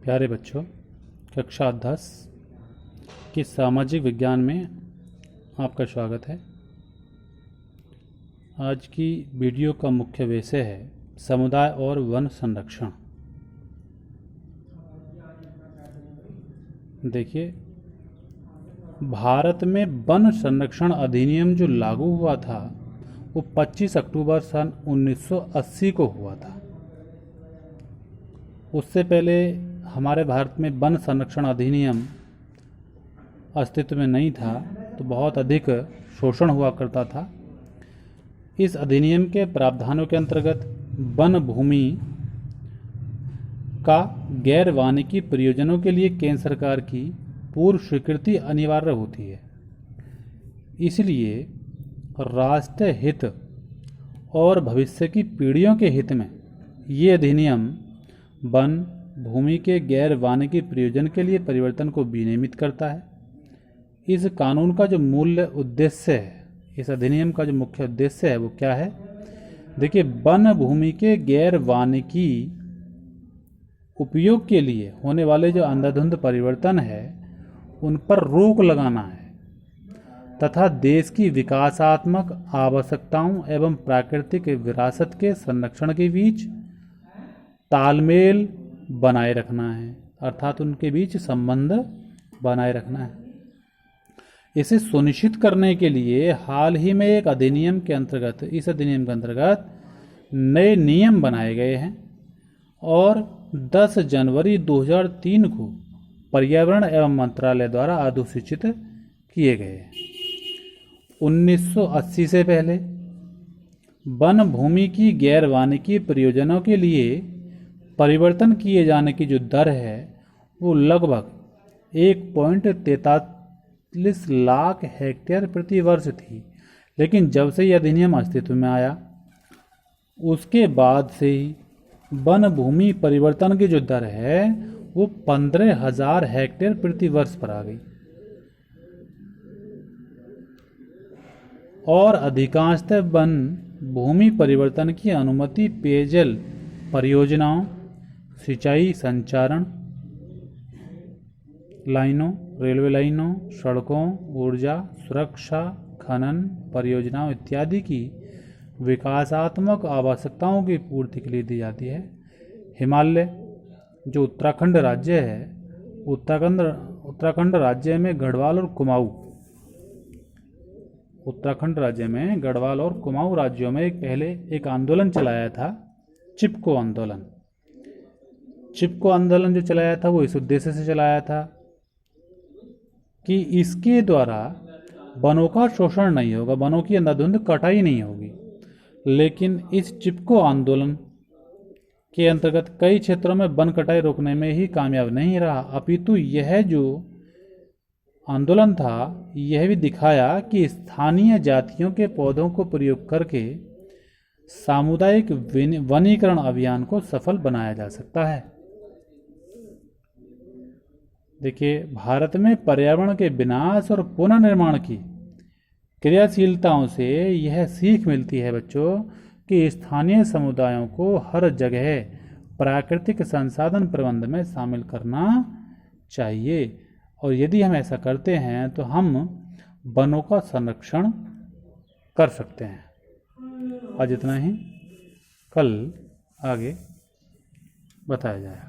प्यारे बच्चों, कक्षा 10 की सामाजिक विज्ञान में आपका स्वागत है। आज की वीडियो का मुख्य विषय है समुदाय और वन संरक्षण। देखिए, भारत में वन संरक्षण अधिनियम जो लागू हुआ था वो 25 अक्टूबर सन 1980 को हुआ था। उससे पहले हमारे भारत में वन संरक्षण अधिनियम अस्तित्व में नहीं था, तो बहुत अधिक शोषण हुआ करता था। इस अधिनियम के प्रावधानों के अंतर्गत वन भूमि का गैर वानिकी प्रयोजनों के लिए केंद्र सरकार की पूर्व स्वीकृति अनिवार्य होती है। इसलिए राष्ट्रीय हित और भविष्य की पीढ़ियों के हित में ये अधिनियम वन भूमि के गैर वानिकी प्रयोजन के लिए परिवर्तन को विनियमित करता है। इस कानून का जो मूल उद्देश्य है, इस अधिनियम का जो मुख्य उद्देश्य है वो क्या है? देखिए, वन भूमि के गैर वानिकी उपयोग के लिए होने वाले जो अंधाधुंध परिवर्तन है उन पर रोक लगाना है तथा देश की विकासात्मक आवश्यकताओं एवं प्राकृतिक विरासत के संरक्षण के बीच तालमेल बनाए रखना है, अर्थात उनके बीच संबंध बनाए रखना है। इसे सुनिश्चित करने के लिए हाल ही में इस अधिनियम के अंतर्गत नए नियम बनाए गए हैं और 10 जनवरी 2003 को पर्यावरण एवं मंत्रालय द्वारा अधिसूचित किए गए हैं। 1980 से पहले वन भूमि की गैर वानिकी प्रयोजनों के लिए परिवर्तन किए जाने की जो दर है वो लगभग 1.43 लाख हेक्टेयर प्रति वर्ष थी। लेकिन जब से यह अधिनियम अस्तित्व में आया उसके बाद से ही वन भूमि परिवर्तन की जो दर है वो 15,000 हेक्टेयर प्रति वर्ष पर आ गई और अधिकांशतः वन भूमि परिवर्तन की अनुमति पेयजल परियोजनाओं, सिंचाई संचारण लाइनों, रेलवे लाइनों, सड़कों, ऊर्जा, सुरक्षा, खनन परियोजनाओं इत्यादि की विकासात्मक आवश्यकताओं की पूर्ति के लिए दी जाती है। हिमालय जो उत्तराखंड राज्य है, उत्तराखंड राज्य में गढ़वाल और कुमाऊं राज्यों में पहले एक आंदोलन चलाया था, चिपको आंदोलन जो चलाया था वो इस उद्देश्य से चलाया था कि इसके द्वारा वनों का शोषण नहीं होगा, वनों की अंधाधुंध कटाई नहीं होगी। लेकिन इस चिपको आंदोलन के अंतर्गत कई क्षेत्रों में वन कटाई रोकने में ही कामयाब नहीं रहा, अपितु यह जो आंदोलन था यह भी दिखाया कि स्थानीय जातियों के पौधों को प्रयोग करके सामुदायिक वनीकरण अभियान को सफल बनाया जा सकता है। देखिए, भारत में पर्यावरण के विनाश और पुनर्निर्माण की क्रियाशीलताओं से यह सीख मिलती है बच्चों कि स्थानीय समुदायों को हर जगह प्राकृतिक संसाधन प्रबंध में शामिल करना चाहिए और यदि हम ऐसा करते हैं तो हम वनों का संरक्षण कर सकते हैं। आज इतना ही, कल आगे बताया जाएगा।